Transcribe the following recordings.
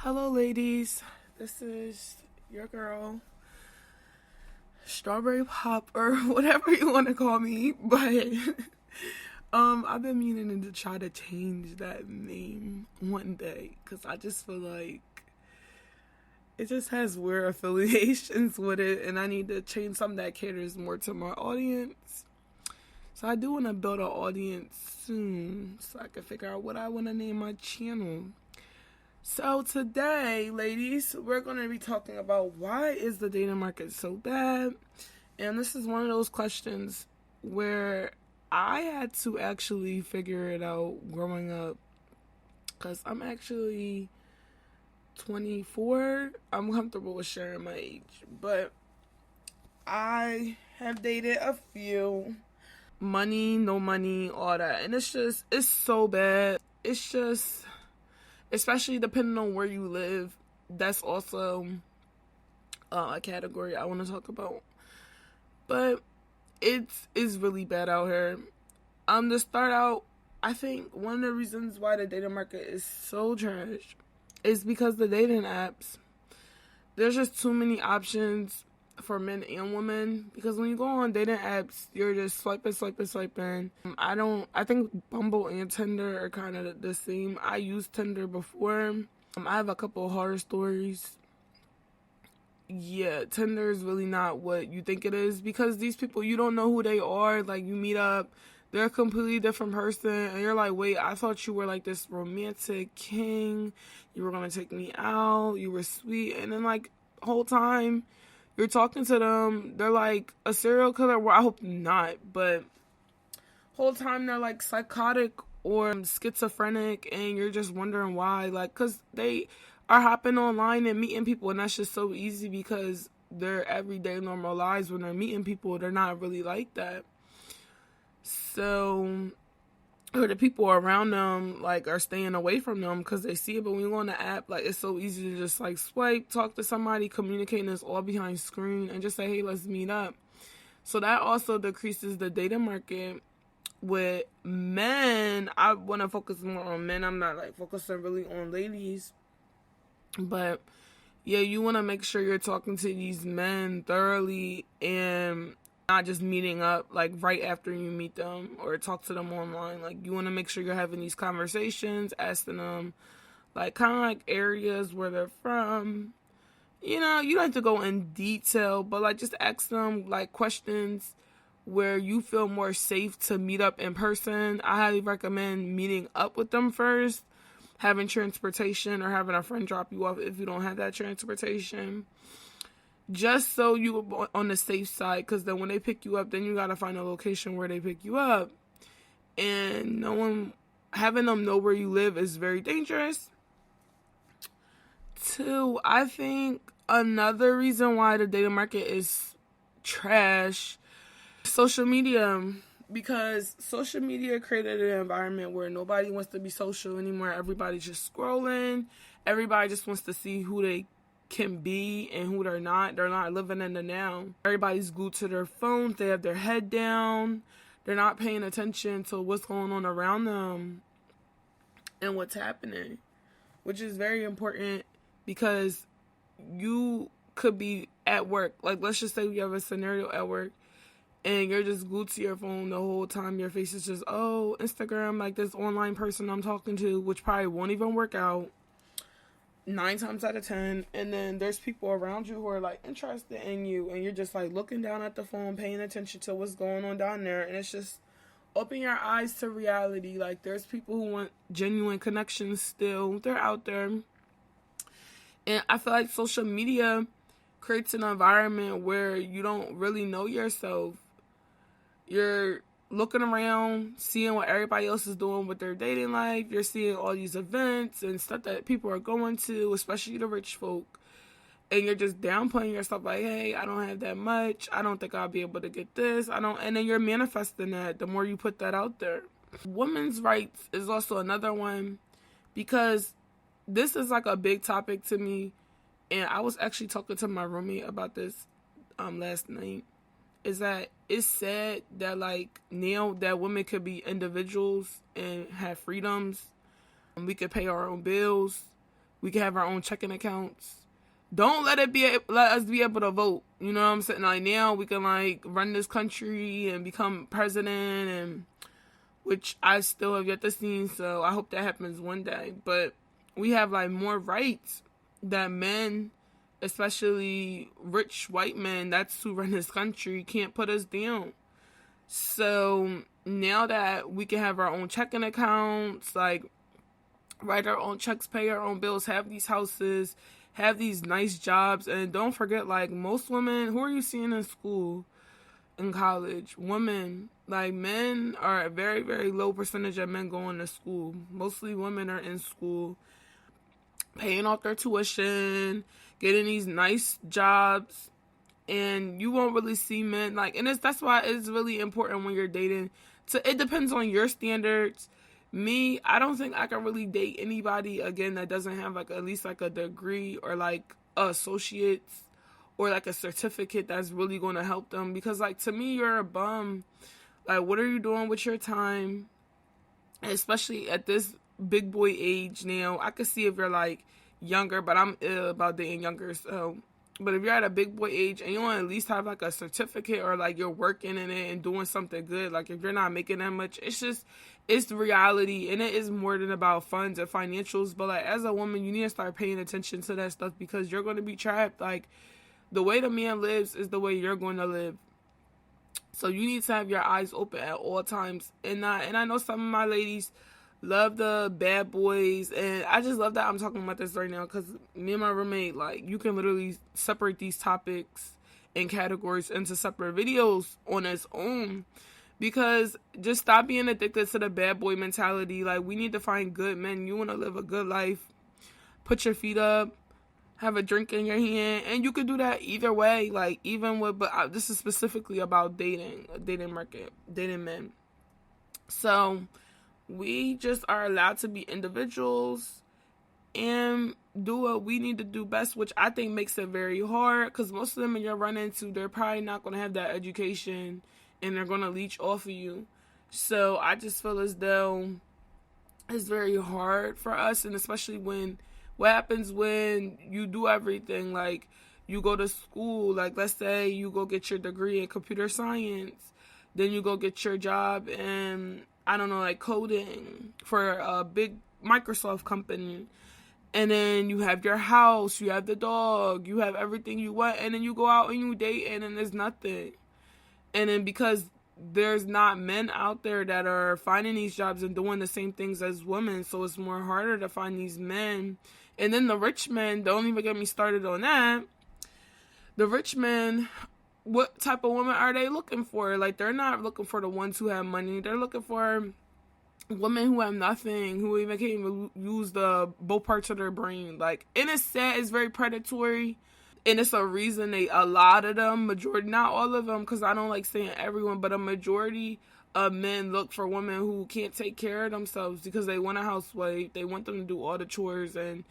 Hello, ladies. This is your girl, Strawberry Pop, or whatever you want to call me. But I've been meaning to try to change that name one day because I just feel like it just has weird affiliations with it, and I need to change something that caters more to my audience. So I do want to build an audience soon, so I can figure out what I want to name my channel. So today, ladies, we're going to be talking about why is the dating market so bad? And this is one of those questions where I had to actually figure it out growing up, because I'm actually 24. I'm comfortable with sharing my age, but I have dated a few. Money, no money, all that. And it's so bad. It's just, especially depending on where you live, that's also a category I want to talk about. But it's really bad out here. To start out, I think one of the reasons why the dating market is so trash is because the dating apps, there's just too many options for men and women, because when you go on dating apps, you're just swiping. I think Bumble and Tinder are kind of the same. I used Tinder before. I have a couple of horror stories. Yeah, Tinder is really not what you think it is, because these people, you don't know who they are. Like, you meet up, they're a completely different person, and you're like, wait, I thought you were like this romantic king, you were gonna take me out, you were sweet, and then like whole time you're talking to them, they're like a serial killer. Well, I hope not, but whole time they're like psychotic or schizophrenic, and you're just wondering why. Like, because they are hopping online and meeting people, and that's just so easy because their everyday normal lives, when they're meeting people, they're not really like that. So, or the people around them like are staying away from them because they see it. But when you go on the app, like, it's so easy to just like swipe, talk to somebody, communicating this all behind screen, and just say, hey, let's meet up. So that also decreases the dating market. With men, I want to focus more on men. I'm not like focusing really on ladies, but yeah, you want to make sure you're talking to these men thoroughly and not just meeting up like right after you meet them or talk to them online. Like, you want to make sure you're having these conversations, asking them like kind of like areas where they're from. You know, you don't have to go in detail, but like just ask them like questions where you feel more safe to meet up in person. I highly recommend meeting up with them first, having transportation, or having a friend drop you off if you don't have that transportation. Just so you on the safe side, because then when they pick you up, then you gotta find a location where they pick you up, and having them know where you live is very dangerous. Two, I think another reason why the dating market is trash, social media, because social media created an environment where nobody wants to be social anymore. Everybody's just scrolling. Everybody just wants to see who they can be and who they're not. They're not living in the now. Everybody's glued to their phones. They have their head down. They're not paying attention to what's going on around them and what's happening, which is very important, because you could be at work. Like, let's just say you have a scenario at work and you're just glued to your phone the whole time. Your face is just, oh, Instagram, like this online person I'm talking to, which probably won't even work out 9 times out of 10. And then there's people around you who are like interested in you, and you're just like looking down at the phone, paying attention to what's going on down there. And it's just open your eyes to reality. Like, there's people who want genuine connections still. They're out there. And I feel like social media creates an environment where you don't really know yourself. You're looking around, seeing what everybody else is doing with their dating life. You're seeing all these events and stuff that people are going to, especially the rich folk. And you're just downplaying yourself like, hey, I don't have that much. I don't think I'll be able to get this. And then you're manifesting that the more you put that out there. Women's rights is also another one, because this is like a big topic to me. And I was actually talking to my roommate about this last night. Is that it's sad that like now that women could be individuals and have freedoms. We could pay our own bills. We can have our own checking accounts. Don't let us be able to vote. You know what I'm saying? Like, now we can, like, run this country and become president, and which I still have yet to see, so I hope that happens one day. But we have, like, more rights that men, especially rich white men, that's who run this country, can't put us down. So now that we can have our own checking accounts, like, write our own checks, pay our own bills, have these houses, have these nice jobs, and don't forget, like, most women, who are you seeing in school, in college? Women. Like, men are a very, very low percentage of men going to school. Mostly women are in school, paying off their tuition, getting these nice jobs, and you won't really see men, like, and that's why it's really important when you're dating. So it depends on your standards. Me, I don't think I can really date anybody, again, that doesn't have, like, at least, like, a degree or, like, associates or, like, a certificate that's really going to help them. Because, like, to me, you're a bum. Like, what are you doing with your time? Especially at this big boy age now. I could see if you're, like, younger, but I'm ill about dating younger, so. But if you're at a big boy age and you want to at least have, like, a certificate, or, like, you're working in it and doing something good, like, if you're not making that much, it's the reality, and it is more than about funds and financials. But, like, as a woman, you need to start paying attention to that stuff, because you're going to be trapped. Like, the way the man lives is the way you're going to live. So you need to have your eyes open at all times. And I know some of my ladies love the bad boys, and I just love that I'm talking about this right now, because me and my roommate, like, you can literally separate these topics and categories into separate videos on its own, because just stop being addicted to the bad boy mentality. Like, we need to find good men. You want to live a good life, put your feet up, have a drink in your hand, and you could do that either way, like, even with, but this is specifically about dating market, dating men. So we just are allowed to be individuals and do what we need to do best, which I think makes it very hard, because most of them you're running into, they're probably not going to have that education, and they're going to leech off of you. So I just feel as though it's very hard for us, and especially when, what happens when you do everything, like, you go to school, like, let's say you go get your degree in computer science, then you go get your job in, I don't know, like, coding for a big Microsoft company, and then you have your house, you have the dog, you have everything you want, and then you go out and you date, and then there's nothing. And then because there's not men out there that are finding these jobs and doing the same things as women, so it's more harder to find these men. And then the rich men, don't even get me started on that. The rich men, what type of women are they looking for? Like, they're not looking for the ones who have money. They're looking for women who have nothing, who even can't even use both parts of their brain. Like, and it's sad, it's very predatory. And it's a reason a lot of them, majority, not all of them, because I don't like saying everyone, but a majority of men look for women who can't take care of themselves, because they want a housewife. They want them to do all the chores, and,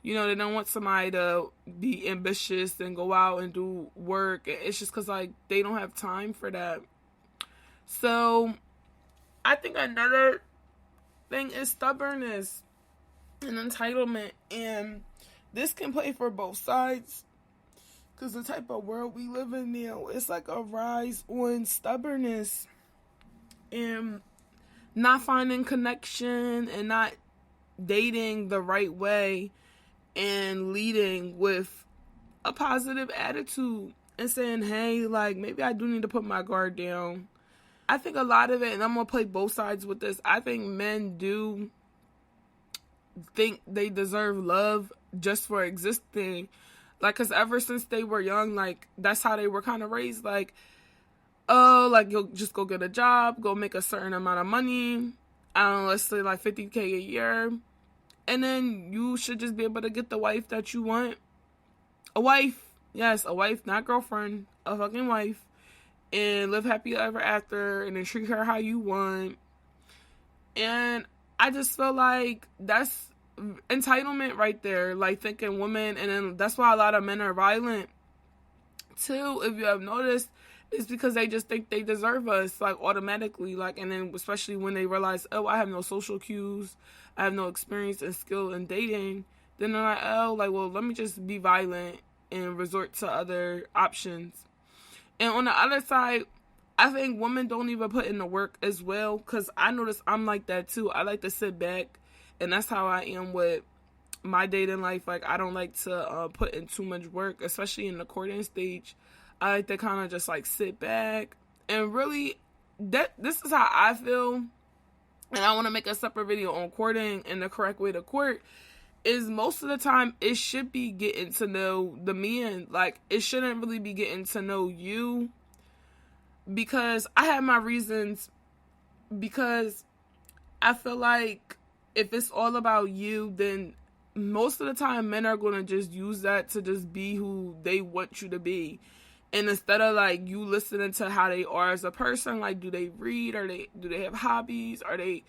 you know, they don't want somebody to be ambitious and go out and do work. It's just because, like, they don't have time for that. So I think another thing is stubbornness and entitlement, and this can play for both sides. Because the type of world we live in now, it's like a rise on stubbornness and not finding connection and not dating the right way and leading with a positive attitude and saying, hey, like, maybe I do need to put my guard down. I think a lot of it, and I'm going to play both sides with this, I think men do think they deserve love just for existing. Like, because ever since they were young, like, that's how they were kind of raised. Like, oh, like, you'll just go get a job, go make a certain amount of money. I don't know, let's say, like, $50K a year. And then you should just be able to get the wife that you want. A wife. Yes, a wife, not girlfriend. A fucking wife. And live happy ever after. And then treat her how you want. And I just feel like that's entitlement right there, like, thinking women, and then that's why a lot of men are violent too, if you have noticed, is because they just think they deserve us, like, automatically, like, and then especially when they realize, oh, I have no social cues, I have no experience and skill in dating, then they're like, oh, like, well, let me just be violent and resort to other options. And on the other side, I think women don't even put in the work as well, because I notice I'm like that too. I like to sit back, and that's how I am with my dating life. Like, I don't like to put in too much work, especially in the courting stage. I like to kind of just like sit back, and really, this is how I feel. And I want to make a separate video on courting and the correct way to court. Is most of the time it should be getting to know the man. Like, it shouldn't really be getting to know you, because I have my reasons, because I feel like if it's all about you, then most of the time men are going to just use that to just be who they want you to be. And instead of like you listening to how they are as a person, like, do they read, or do they have hobbies, are they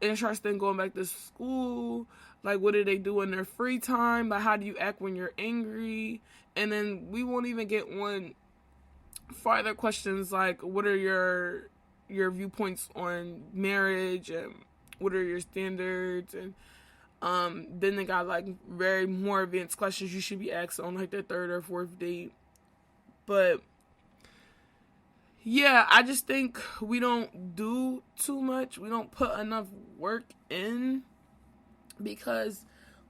interested in going back to school, like, what do they do in their free time, like, how do you act when you're angry? And then we won't even get on farther questions like, what are your viewpoints on marriage, and what are your standards? And then they got like very more advanced questions you should be asked on like the third or fourth date. But yeah, I just think we don't do too much. We don't put enough work in, because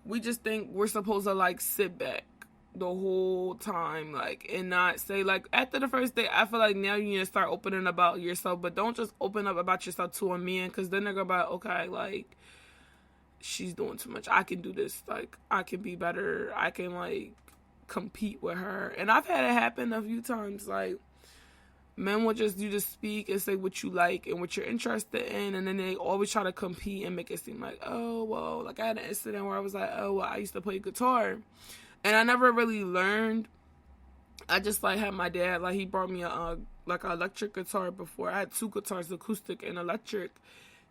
we just think we're supposed to like sit back the whole time, like, and not say, like, after the first date, I feel like now you need to start opening about yourself, but don't just open up about yourself to a man, because then they're gonna be like, okay, like, she's doing too much, I can do this, like, I can be better, I can like compete with her. And I've had it happen a few times. Like, men will just, you just speak and say what you like and what you're interested in, and then they always try to compete and make it seem like, oh, well, like, I had an incident where I was like, oh, well, I used to play guitar, and I never really learned. I just like had my dad, like, he brought me a like an electric guitar before. I had 2 guitars, acoustic and electric,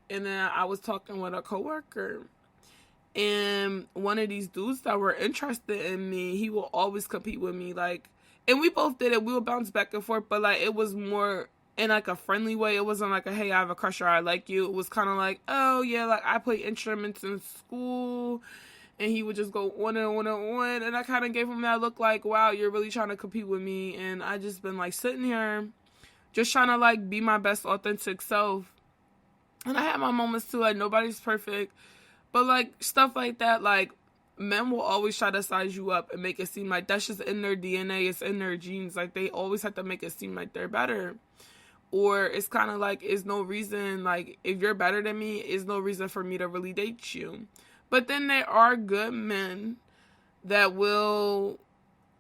and then I was talking with a coworker, and one of these dudes that were interested in me, he will always compete with me, like, and we both did it. We would bounce back and forth, but like, it was more in like a friendly way. It wasn't like a, hey, I have a crush, or I like you. It was kind of like, oh yeah, like, I play instruments in school, and he would just go on and on and on, and I kind of gave him that look like, wow, you're really trying to compete with me. And I just been like sitting here just trying to like be my best authentic self. And I had my moments too, like, nobody's perfect. But, like, stuff like that, like, men will always try to size you up and make it seem like that's just in their DNA, it's in their genes. Like, they always have to make it seem like they're better. Or it's kind of like, it's no reason, like, if you're better than me, it's no reason for me to really date you. But then there are good men that will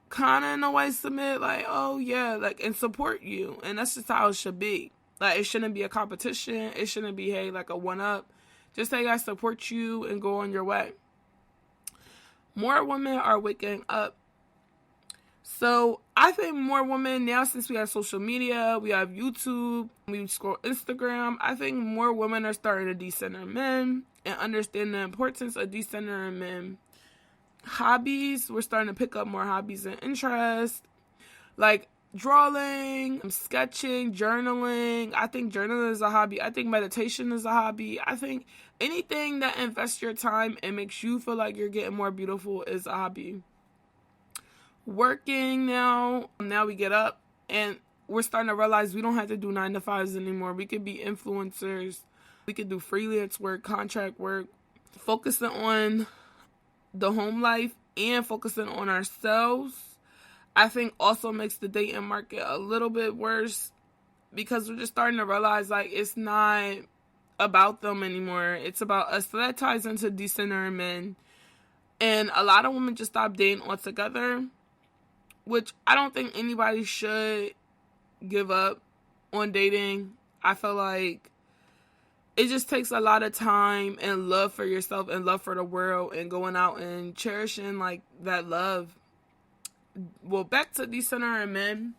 kind of in a way submit, like, oh, yeah, like, and support you. And that's just how it should be. Like, it shouldn't be a competition. It shouldn't be, hey, like, a one-up. Just say I support you and go on your way. More women are waking up. So I think more women now, since we have social media, we have YouTube, we scroll Instagram, I think more women are starting to decenter men and understand the importance of decentering men. Hobbies, we're starting to pick up more hobbies and interests. Like, drawing, sketching, journaling. I think journaling is a hobby. I think meditation is a hobby. I think anything that invests your time and makes you feel like you're getting more beautiful is a hobby. Working now we get up and we're starting to realize we don't have to do 9 to 5s anymore. We could be influencers. We could do freelance work, contract work, focusing on the home life and focusing on ourselves. I think also makes the dating market a little bit worse, because we're just starting to realize, like, it's not about them anymore. It's about us. So that ties into decentering men. And a lot of women just stop dating altogether, which I don't think anybody should give up on dating. I feel like it just takes a lot of time and love for yourself and love for the world and going out and cherishing, like, that love. Well, back to decentering men.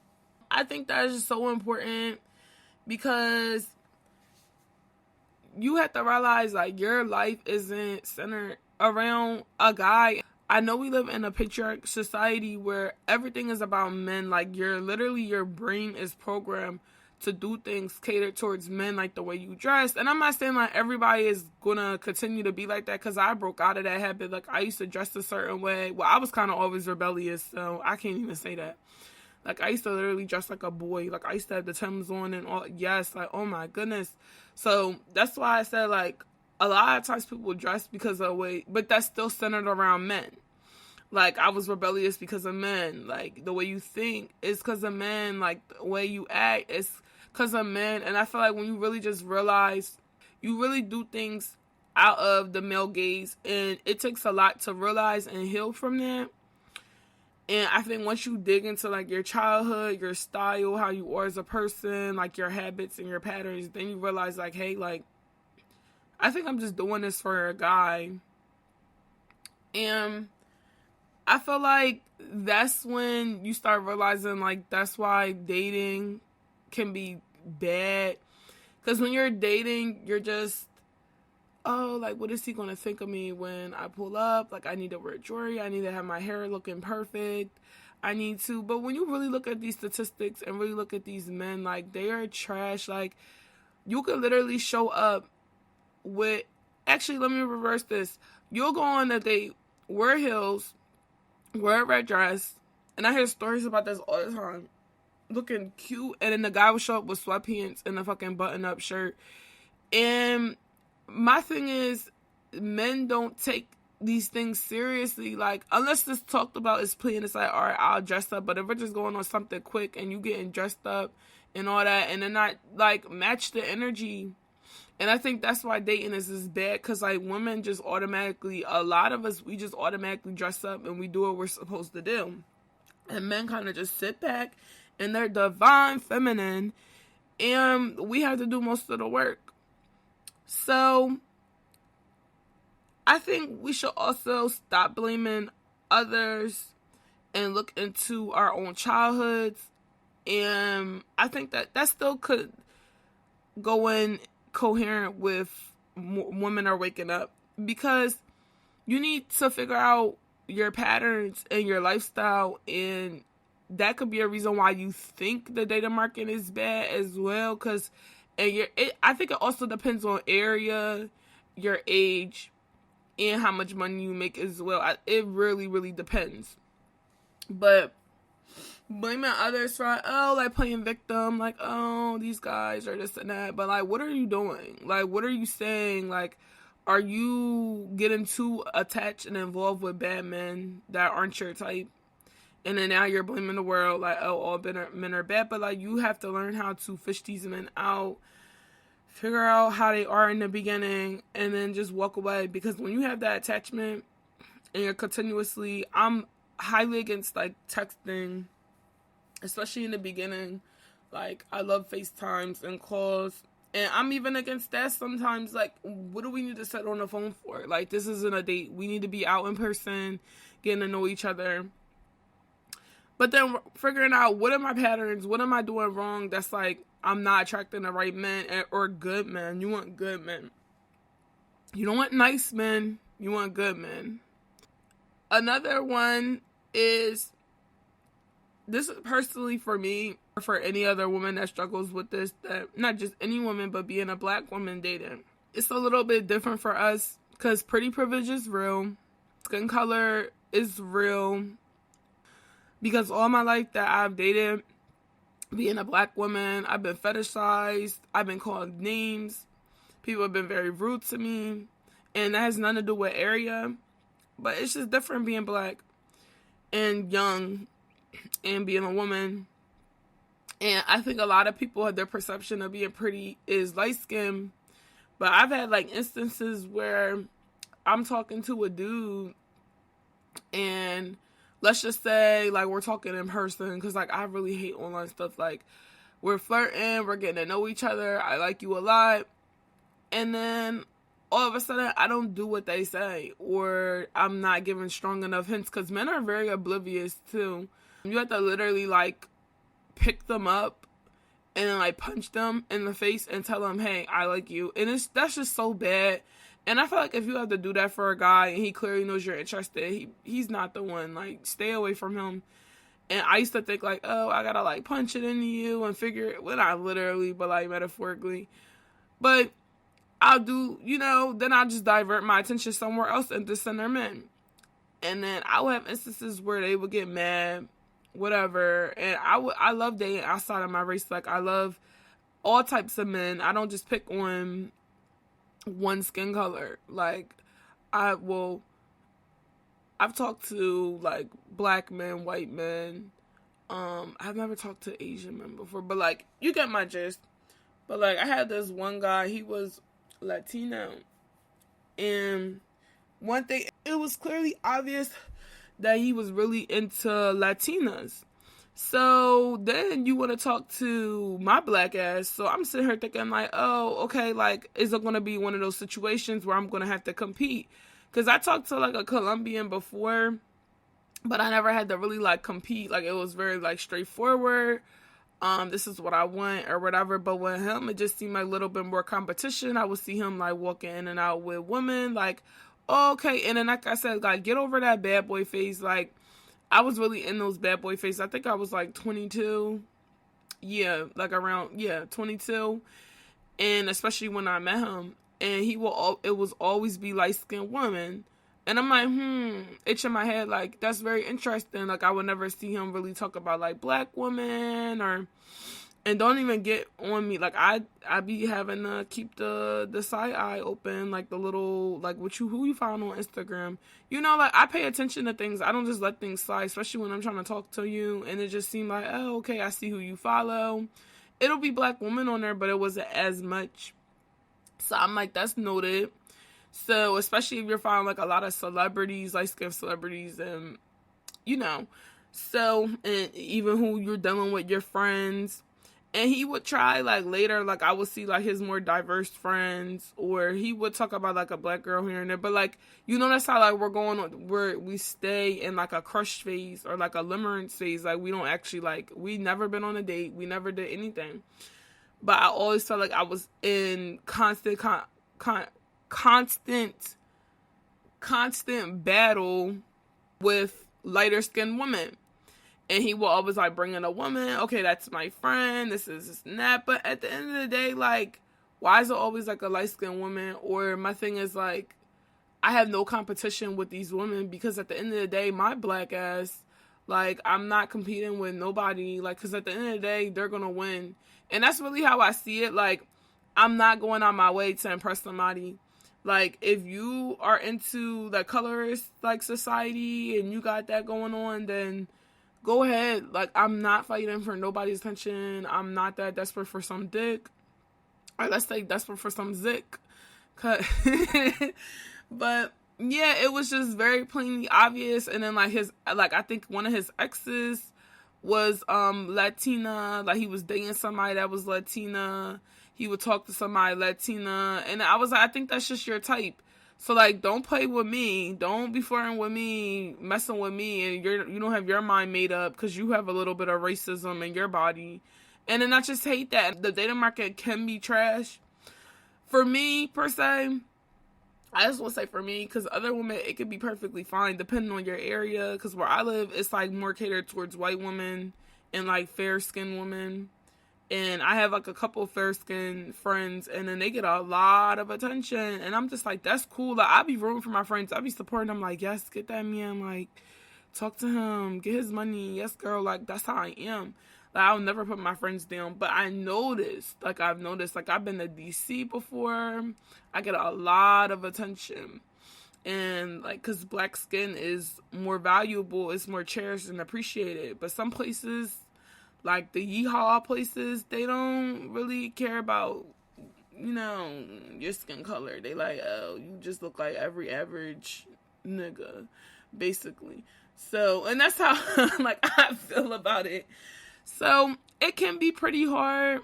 I think that is just so important, because you have to realize, like, your life isn't centered around a guy. I know we live in a patriarchal society where everything is about men. Like, your brain is programmed to do things catered towards men, like the way you dress. And I'm not saying like everybody is gonna continue to be like that, because I broke out of that habit. Like, I used to dress a certain way. Well, I was kind of always rebellious, so I can't even say that. Like, I used to literally dress like a boy. Like, I used to have the Timbs on and all. Yes, like, oh my goodness. So that's why I said, like, a lot of times people dress because of the way, but that's still centered around men. Like, I was rebellious because of men. Like, the way you think is because of men. Like, the way you act is because of men. And I feel like when you really just realize, you really do things out of the male gaze, and it takes a lot to realize and heal from that. And I think once you dig into, like, your childhood, your style, how you are as a person, like, your habits and your patterns, then you realize, like, hey, like, I think I'm just doing this for a guy. And I feel like that's when you start realizing, like, that's why dating can be bad. Because when you're dating, you're just, oh, like, what is he going to think of me when I pull up? Like, I need to wear jewelry. I need to have my hair looking perfect. I need to. But when you really look at these statistics and really look at these men, like, they are trash. Like, you could literally show up with, actually, let me reverse this. You'll go on a date, wear heels, wear a red dress, and I hear stories about this all the time, looking cute, and then the guy would show up with sweatpants and a fucking button-up shirt. And my thing is, men don't take these things seriously. Like, unless this talked about is plain, it's like, all right, I'll dress up. But if we're just going on something quick and you getting dressed up and all that, and then not, like, match the energy. And I think that's why dating is bad, because, like, women just automatically, a lot of us, we just automatically dress up and we do what we're supposed to do. And men kind of just sit back in their divine feminine, and we have to do most of the work. So I think we should also stop blaming others and look into our own childhoods. And I think that still could go in coherent with women are waking up, because you need to figure out your patterns and your lifestyle, and that could be a reason why you think the dating market is bad as well. Because I think it also depends on area, your age, and how much money you make as well. It really, really depends. But blaming others for, oh, like, playing victim, like, oh, these guys are this and that. But, like, what are you doing? Like, what are you saying? Like, are you getting too attached and involved with bad men that aren't your type? And then now you're blaming the world, like, oh, all men are bad. But, like, you have to learn how to fish these men out, figure out how they are in the beginning, and then just walk away. Because when you have that attachment and you're continuously, I'm highly against, like, texting, especially in the beginning. Like, I love FaceTimes and calls. And I'm even against that sometimes. Like, what do we need to sit on the phone for? Like, this isn't a date. We need to be out in person, getting to know each other. But then figuring out, what are my patterns? What am I doing wrong? That's like, I'm not attracting the right men or good men. You want good men. You don't want nice men. You want good men. Another one is, this is personally for me, or for any other woman that struggles with this, that not just any woman, but being a black woman dating. It's a little bit different for us, because pretty privilege is real. Skin color is real. Because all my life that I've dated, being a black woman, I've been fetishized. I've been called names. People have been very rude to me. And that has nothing to do with area. But it's just different being black and young and being a woman. And I think a lot of people have their perception of being pretty is light skin. But I've had, like, instances where I'm talking to a dude, and let's just say, like, we're talking in person, because, like, I really hate online stuff. Like, we're flirting, we're getting to know each other, I like you a lot, and then all of a sudden I don't do what they say, or I'm not giving strong enough hints, because men are very oblivious too. You have to literally, like, pick them up and then, like, punch them in the face and tell them, hey, I like you. And that's just so bad. And I feel like if you have to do that for a guy and he clearly knows you're interested, he's not the one. Like, stay away from him. And I used to think like, oh, I gotta like punch it into you and figure it, well, not literally, but like metaphorically. But I'll do, then I'll just divert my attention somewhere else and just send them in. And then I would have instances where they would get mad, whatever. And I love dating outside of my race. Like, I love all types of men. I don't just pick on one skin color. Like, I've talked to like black men, white men. I've never talked to Asian men before, but like, you get my gist. But like, I had this one guy, he was Latino, and one thing, it was clearly obvious that he was really into Latinas. So then you want to talk to my black ass. So I'm sitting here thinking like, oh, okay, like, is it going to be one of those situations where I'm going to have to compete? Because I talked to like a Colombian before, but I never had to really like compete. Like, it was very like straightforward. This is what I want or whatever. But with him, it just seemed like a little bit more competition. I would see him like walking in and out with women, like, okay. And then, like I said, like, get over that bad boy phase. Like, I was really in those bad boy phases. I think I was like 22. Yeah, like around, 22. And especially when I met him. And it was always be light-skinned women. And I'm like, itching my head, like, that's very interesting. Like, I would never see him really talk about, like, black women and don't even get on me. Like, I be having to keep the side eye open, like, the little, like, who you found on Instagram. Like, I pay attention to things. I don't just let things slide, especially when I'm trying to talk to you. And it just seemed like, oh, okay, I see who you follow. It'll be black women on there, but it wasn't as much. So I'm like, that's noted. So, especially if you're following, like, a lot of celebrities, light-skinned celebrities, and, so, and even who you're dealing with, your friends. And he would try, like, later, like, I would see, like, his more diverse friends, or he would talk about, like, a black girl here and there. But, like, that's how, like, we're going on, where we stay in, like, a crush phase, or, like, a limerence phase. Like, we don't actually, like, we never been on a date. We never did anything. But I always felt like I was in constant battle with lighter skinned women. And he will always like bring in a woman. Okay, that's my friend. This and that. But at the end of the day, like, why is it always like a light skinned woman? Or my thing is like, I have no competition with these women, because at the end of the day, my black ass, like, I'm not competing with nobody. Like, because at the end of the day, they're going to win. And that's really how I see it. Like, I'm not going on my way to impress somebody. Like, if you are into the colorist, like, society and you got that going on, then go ahead. Like, I'm not fighting for nobody's attention. I'm not that desperate for some dick. Or let's say desperate for some zick. But, yeah, it was just very plainly obvious. And then, like, I think one of his exes was Latina. Like, he was dating somebody that was Latina. He would talk to somebody Latina. And I was like, I think that's just your type. So, like, don't play with me. Don't be flirting with me, messing with me, and you don't have your mind made up because you have a little bit of racism in your body. And then I just hate that. The dating market can be trash. For me, per se, I just want to say for me, because other women, it could be perfectly fine depending on your area. Because where I live, it's like more catered towards white women and like fair-skinned women. And I have like a couple of fair-skinned friends, and then they get a lot of attention. And I'm just like, that's cool. Like, I be rooting for my friends. I be supporting them. Like, yes, get that man. Like, talk to him. Get his money. Yes, girl. Like, that's how I am. Like, I'll never put my friends down. But I've noticed, like, I've been to DC before. I get a lot of attention. And, like, because black skin is more valuable. It's more cherished and appreciated. But some places, like the yeehaw places, they don't really care about, your skin color. They like, oh, you just look like every average nigga, basically. So, and that's how, like, I feel about it. So, it can be pretty hard.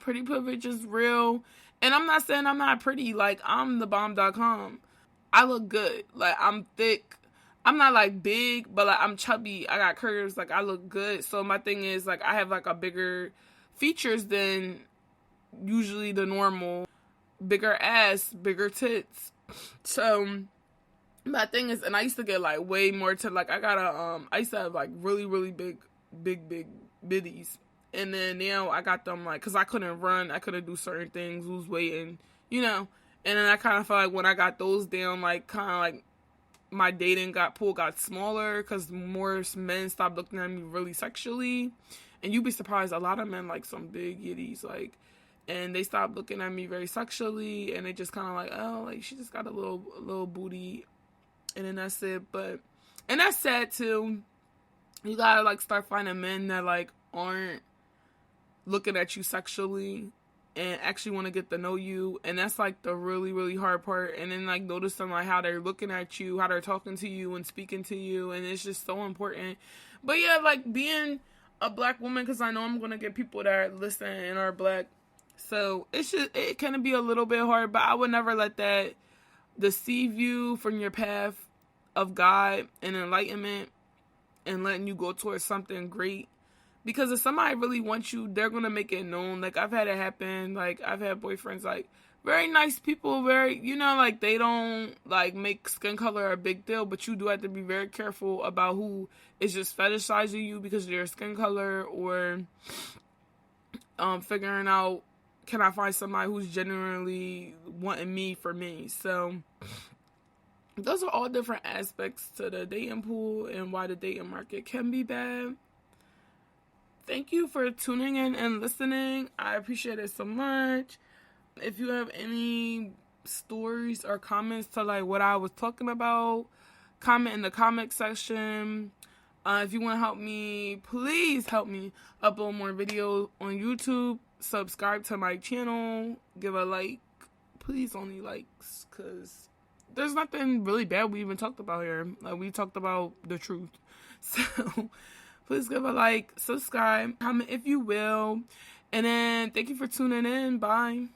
Pretty privilege is real. And I'm not saying I'm not pretty. Like, I'm thebomb.com. I look good. Like, I'm thick. I'm not, like, big, but, like, I'm chubby. I got curves. Like, I look good. So, my thing is, like, I have, like, a bigger features than usually the normal. Bigger ass, bigger tits. So, My thing is, and I used to get like way more to like, I got I used to have like really, really big biddies. And then now I got them like, cause I couldn't run, I couldn't do certain things, lose weight, and and then I kind of felt like when I got those down, like kind of like my dating pool got smaller, cause more men stopped looking at me really sexually. And you'd be surprised, a lot of men like some big yitties, like, and they stopped looking at me very sexually, and they just kind of like, oh, like she just got a little booty, and then that's it. But, and that's sad too. You gotta like start finding men that like aren't looking at you sexually and actually want to get to know you, and that's like the really, really hard part. And then like notice them, like how they're looking at you, how they're talking to you and speaking to you, and it's just so important. But yeah, like being a black woman, because I know I'm gonna get people that listen and are black, so it can be a little bit hard, but I would never let that deceive you from your path of God and enlightenment and letting you go towards something great. Because if somebody really wants you, they're going to make it known. Like, I've had it happen. Like, I've had boyfriends, like, very nice people, very, like, they don't, like, make skin color a big deal. But you do have to be very careful about who is just fetishizing you because of your skin color, or figuring out, can I find somebody who's genuinely wanting me for me? So those are all different aspects to the dating pool and why the dating market can be bad. Thank you for tuning in and listening. I appreciate it so much. If you have any stories or comments to like what I was talking about, comment in the comment section. If you want to help me, please help me upload more videos on YouTube. Subscribe to my channel. Give a like. Please, only likes, because there's nothing really bad we even talked about here. Like, we talked about the truth. So please give a like, subscribe, comment if you will. And then thank you for tuning in. Bye.